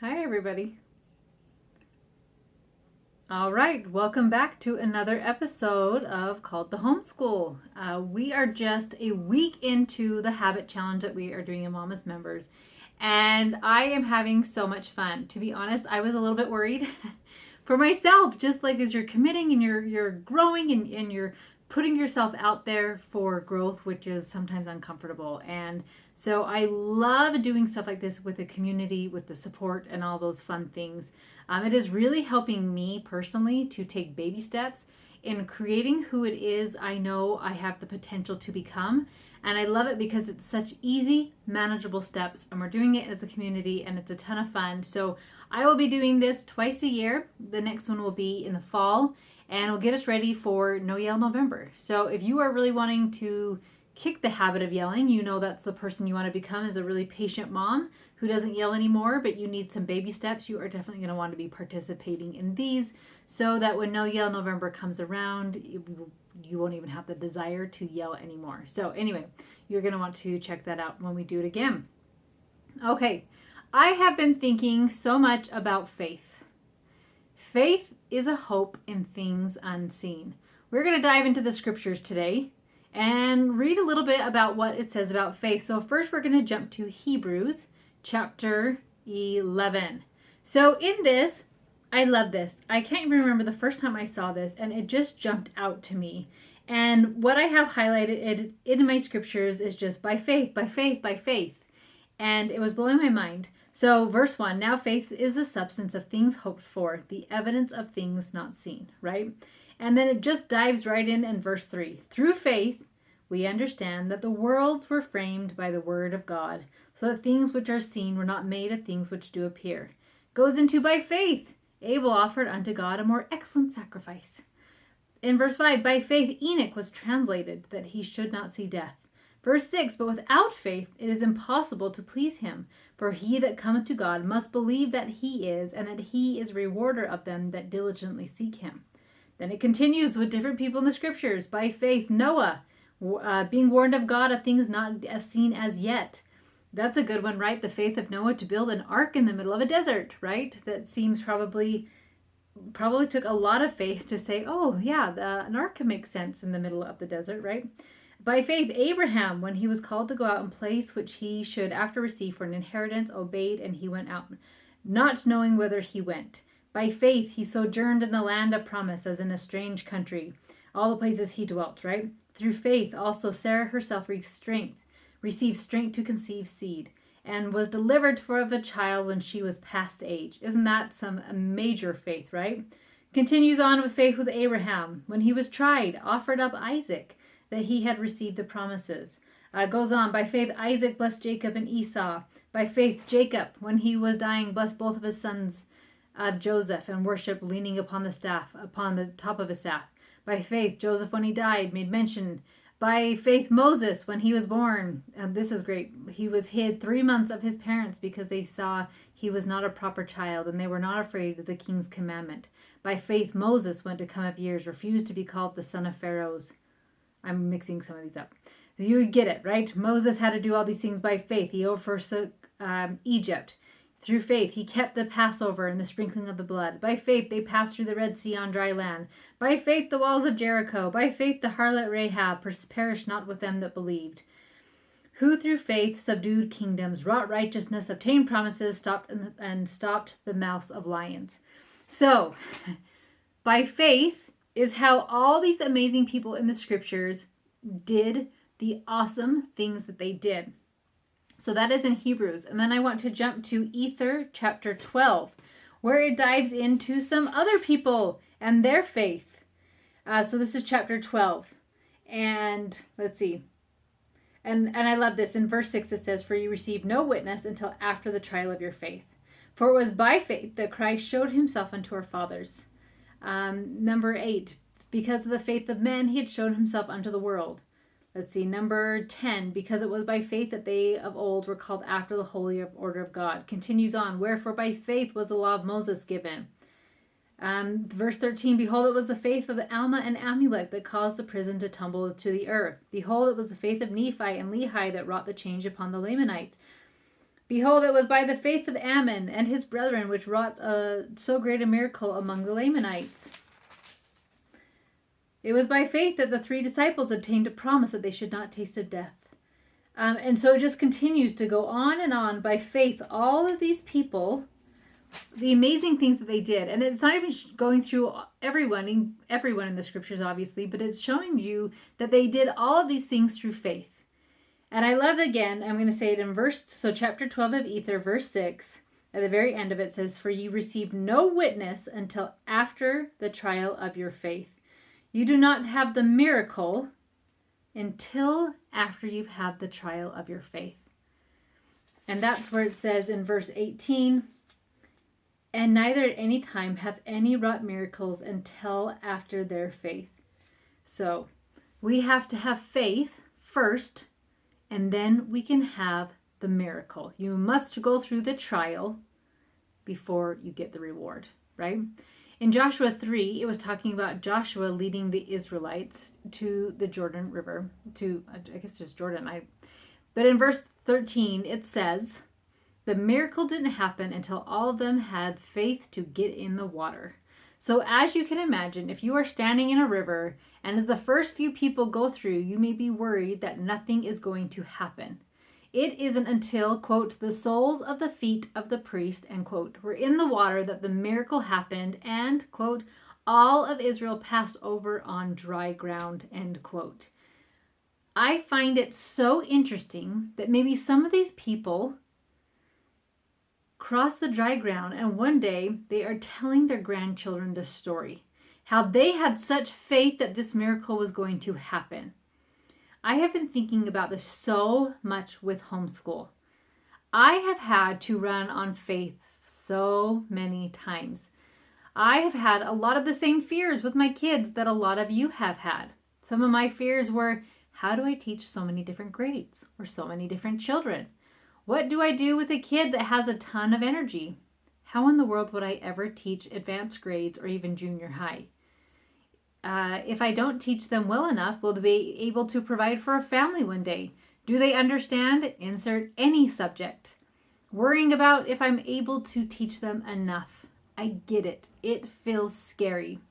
Hi, everybody. All right, welcome back to another episode of Called the Homeschool. We are just a week into the habit challenge that we are doing in Mama's members, and I am having so much fun. To be honest, I was a little bit worried for myself, just like as you're committing and you're growing and you're putting yourself out there for growth, which is sometimes uncomfortable. And so I love doing stuff like this with the community, with the support and all those fun things. It is really helping me personally to take baby steps in creating who it is I know I have the potential to become. And I love it because it's such easy, manageable steps, and we're doing it as a community, and it's a ton of fun. So I will be doing this twice a year. The next one will be in the fall, and will get us ready for No Yell November. So if you are really wanting to kick the habit of yelling, you know that's the person you want to become, is a really patient mom who doesn't yell anymore, but you need some baby steps. You are definitely going to want to be participating in these so that when No Yell November comes around, you won't even have the desire to yell anymore. So anyway, you're going to want to check that out when we do it again. Okay, I have been thinking so much about faith. Faith is a hope in things unseen. We're going to dive into the scriptures today and read a little bit about what it says about faith. So first we're going to jump to Hebrews chapter 11. So in this, I love this. I can't even remember the first time I saw this, and it just jumped out to me. And what I have highlighted in my scriptures is just by faith, by faith, by faith. And it was blowing my mind. So verse 1, now faith is the substance of things hoped for, the evidence of things not seen, right? And then it just dives right in verse 3. Through faith, we understand that the worlds were framed by the word of God, so that things which are seen were not made of things which do appear. Goes into by faith, Abel offered unto God a more excellent sacrifice. In verse 5, by faith Enoch was translated, that he should not see death. Verse 6, but without faith it is impossible to please him. For he that cometh to God must believe that he is, and that he is a rewarder of them that diligently seek him. Then it continues with different people in the scriptures. By faith Noah, being warned of God of things not as seen as yet. That's a good one, right? The faith of Noah to build an ark in the middle of a desert, right? That seems probably took a lot of faith to say, oh yeah, an ark can make sense in the middle of the desert, right? By faith, Abraham, when he was called to go out in place which he should after receive for an inheritance, obeyed, and he went out, not knowing whither he went. By faith, he sojourned in the land of promise, as in a strange country, all the places he dwelt, right? Through faith, also Sarah herself received strength to conceive seed, and was delivered of a child when she was past age. Isn't that some major faith, right? Continues on with faith with Abraham. When he was tried, offered up Isaac, that he had received the promises. Goes on, by faith Isaac blessed Jacob and Esau. By faith Jacob, when he was dying, blessed both of his sons Joseph, and worshipped leaning upon the top of his staff. By faith Joseph, when he died, made mention. By faith Moses, when he was born, and this is great, he was hid 3 months of his parents because they saw he was not a proper child, and they were not afraid of the king's commandment. By faith Moses, when to come of years, refused to be called the son of Pharaoh's. I'm mixing some of these up. You get it, right? Moses had to do all these things by faith. He overtook Egypt. Through faith, he kept the Passover and the sprinkling of the blood. By faith, they passed through the Red Sea on dry land. By faith, the walls of Jericho. By faith, the harlot Rahab perished not with them that believed. Who through faith subdued kingdoms, wrought righteousness, obtained promises, stopped the mouths of lions. So, by faith is how all these amazing people in the scriptures did the awesome things that they did. So that is in Hebrews. And then I want to jump to Ether chapter 12, where it dives into some other people and their faith. So this is chapter 12. And let's see. And I love this. In verse 6 it says, for you received no witness until after the trial of your faith. For it was by faith that Christ showed himself unto our fathers. Number 8, because of the faith of men, he had shown himself unto the world. Let's see, number 10, because it was by faith that they of old were called after the holy order of God. Continues on, wherefore by faith was the law of Moses given. Verse 13, behold, it was the faith of Alma and Amulek that caused the prison to tumble to the earth. Behold, it was the faith of Nephi and Lehi that wrought the change upon the Lamanites. Behold, it was by the faith of Ammon and his brethren which wrought so great a miracle among the Lamanites. It was by faith that the 3 disciples obtained a promise that they should not taste of death. And so it just continues to go on and on. By faith, all of these people, the amazing things that they did. And it's not even going through everyone in the scriptures, obviously, but it's showing you that they did all of these things through faith. And I love, again, I'm going to say it in chapter 12 of Ether, verse 6, at the very end of it says, "For you received no witness until after the trial of your faith." You do not have the miracle until after you've had the trial of your faith. And that's where it says in verse 18, "And neither at any time hath any wrought miracles until after their faith." So we have to have faith first, and then we can have the miracle. You must go through the trial before you get the reward, right? In Joshua 3, it was talking about Joshua leading the Israelites to the Jordan River, I guess just Jordan. But in verse 13, it says, "The miracle didn't happen until all of them had faith to get in the water." So as you can imagine, if you are standing in a river and as the first few people go through, you may be worried that nothing is going to happen. It isn't until, quote, "the soles of the feet of the priest," end quote, were in the water that the miracle happened and, quote, "all of Israel passed over on dry ground," end quote. I find it so interesting that maybe some of these people cross the dry ground and one day they are telling their grandchildren this story, how they had such faith that this miracle was going to happen. I have been thinking about this so much with homeschool. I have had to run on faith so many times. I have had a lot of the same fears with my kids that a lot of you have had. Some of my fears were, how do I teach so many different grades or so many different children? What do I do with a kid that has a ton of energy? How in the world would I ever teach advanced grades or even junior high? If I don't teach them well enough, will they be able to provide for a family one day? Do they understand? Insert any subject. Worrying about if I'm able to teach them enough. I get it. It feels scary.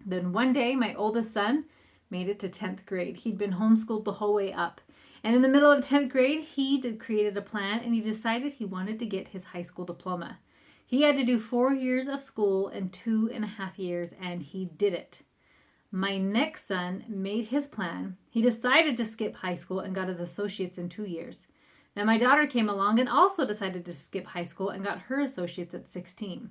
Then one day, my oldest son made it to 10th grade. He'd been homeschooled the whole way up. And in the middle of 10th grade, he created a plan and he decided he wanted to get his high school diploma. He had to do 4 years of school in 2.5 years, and he did it. My next son made his plan. He decided to skip high school and got his associates in 2 years. Now my daughter came along and also decided to skip high school and got her associates at 16.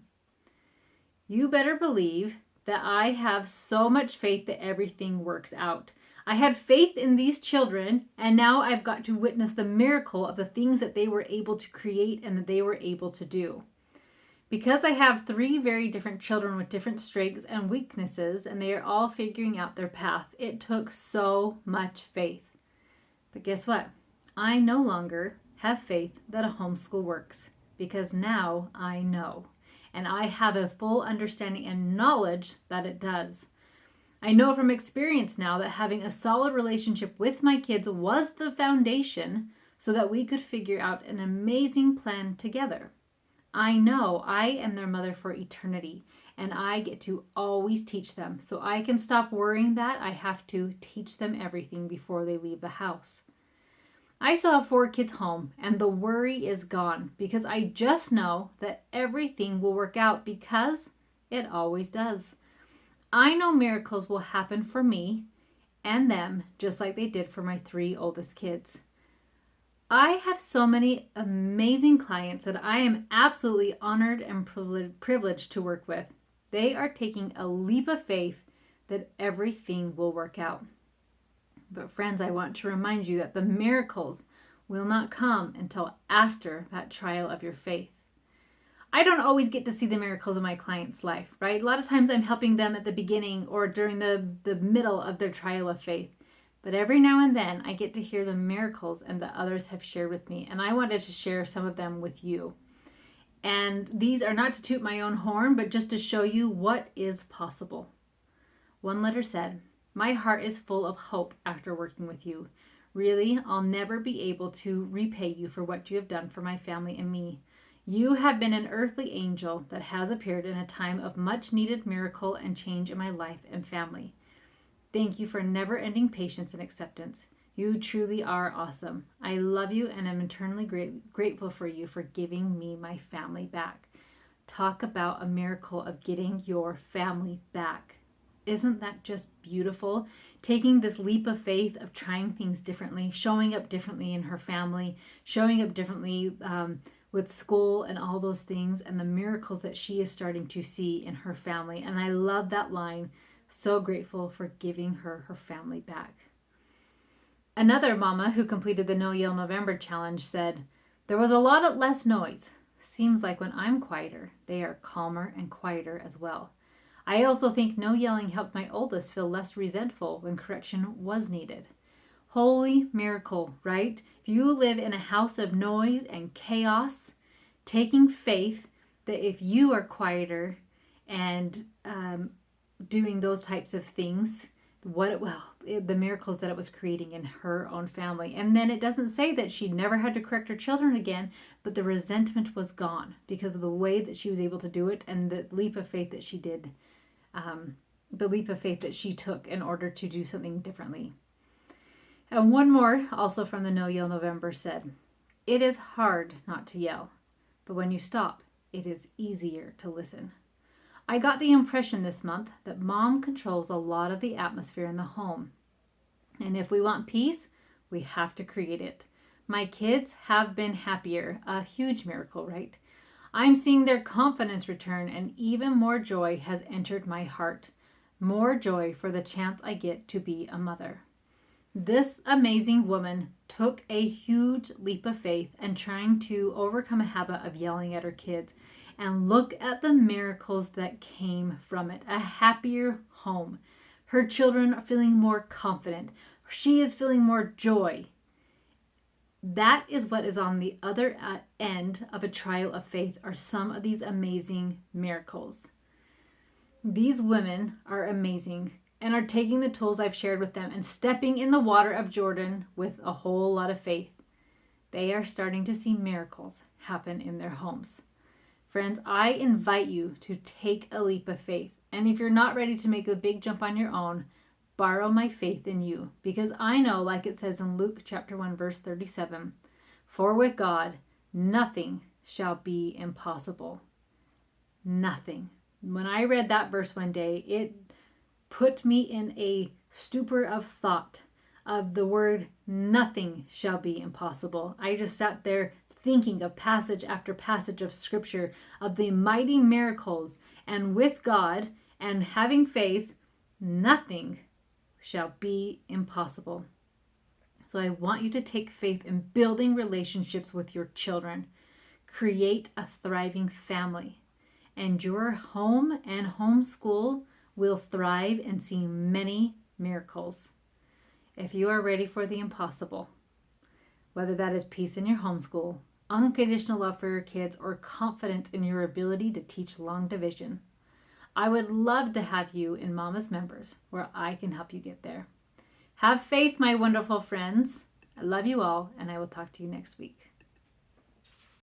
You better believe that I have so much faith that everything works out. I had faith in these children, and now I've got to witness the miracle of the things that they were able to create and that they were able to do. Because I have 3 very different children with different strengths and weaknesses, and they are all figuring out their path, it took so much faith. But guess what? I no longer have faith that a homeschool works, because now I know. And I have a full understanding and knowledge that it does. I know from experience now that having a solid relationship with my kids was the foundation so that we could figure out an amazing plan together. I know I am their mother for eternity, and I get to always teach them, so I can stop worrying that I have to teach them everything before they leave the house. I still have 4 kids home, and the worry is gone because I just know that everything will work out because it always does. I know miracles will happen for me and them just like they did for my 3 oldest kids. I have so many amazing clients that I am absolutely honored and privileged to work with. They are taking a leap of faith that everything will work out. But friends, I want to remind you that the miracles will not come until after that trial of your faith. I don't always get to see the miracles in my client's life, right? A lot of times I'm helping them at the beginning or during the middle of their trial of faith. But every now and then I get to hear the miracles and that others have shared with me. And I wanted to share some of them with you. And these are not to toot my own horn, but just to show you what is possible. One letter said, "My heart is full of hope after working with you. Really, I'll never be able to repay you for what you have done for my family and me. You have been an earthly angel that has appeared in a time of much needed miracle and change in my life and family. Thank you for never ending patience and acceptance. You truly are awesome. I love you and am eternally grateful for you for giving me my family back. Talk about a miracle of getting your family back. Isn't that just beautiful? Taking this leap of faith of trying things differently, showing up differently in her family, showing up differently with school and all those things, and the miracles that she is starting to see in her family. And I love that line. So grateful for giving her family back. Another mama who completed the No Yell November challenge said, there was a lot less noise. Seems like when I'm quieter, they are calmer and quieter as well. I also think no yelling helped my oldest feel less resentful when correction was needed. Holy miracle, right? If you live in a house of noise and chaos, taking faith that if you are quieter and doing those types of things, the miracles that it was creating in her own family. And then it doesn't say that she never had to correct her children again, but the resentment was gone because of the way that she was able to do it and the leap of faith that she did, the leap of faith that she took in order to do something differently. And one more, also from the No Yell November, said, it is hard not to yell, but when you stop, it is easier to listen. I got the impression this month that mom controls a lot of the atmosphere in the home. And if we want peace, we have to create it. My kids have been happier, a huge miracle, right? I'm seeing their confidence return and even more joy has entered my heart. More joy for the chance I get to be a mother. This amazing woman took a huge leap of faith and trying to overcome a habit of yelling at her kids. And look at the miracles that came from it. A happier home. Her children are feeling more confident. She is feeling more joy. That is what is on the other end of a trial of faith, are some of these amazing miracles. These women are amazing and are taking the tools I've shared with them and stepping in the water of Jordan with a whole lot of faith. They are starting to see miracles happen in their homes. Friends, I invite you to take a leap of faith. And if you're not ready to make a big jump on your own, borrow my faith in you. Because I know, like it says in Luke chapter 1, verse 37, for with God, nothing shall be impossible. Nothing. When I read that verse one day, it put me in a stupor of thought of the word nothing shall be impossible. I just sat there thinking of passage after passage of scripture of the mighty miracles, and with God and having faith, nothing shall be impossible. So I want you to take faith in building relationships with your children. Create a thriving family, and your home and homeschool will thrive and see many miracles. If you are ready for the impossible, whether that is peace in your homeschool, unconditional love for your kids, or confidence in your ability to teach long division, I would love to have you in Mama's Members where I can help you get there. Have faith, my wonderful friends. I love you all, and I will talk to you next week.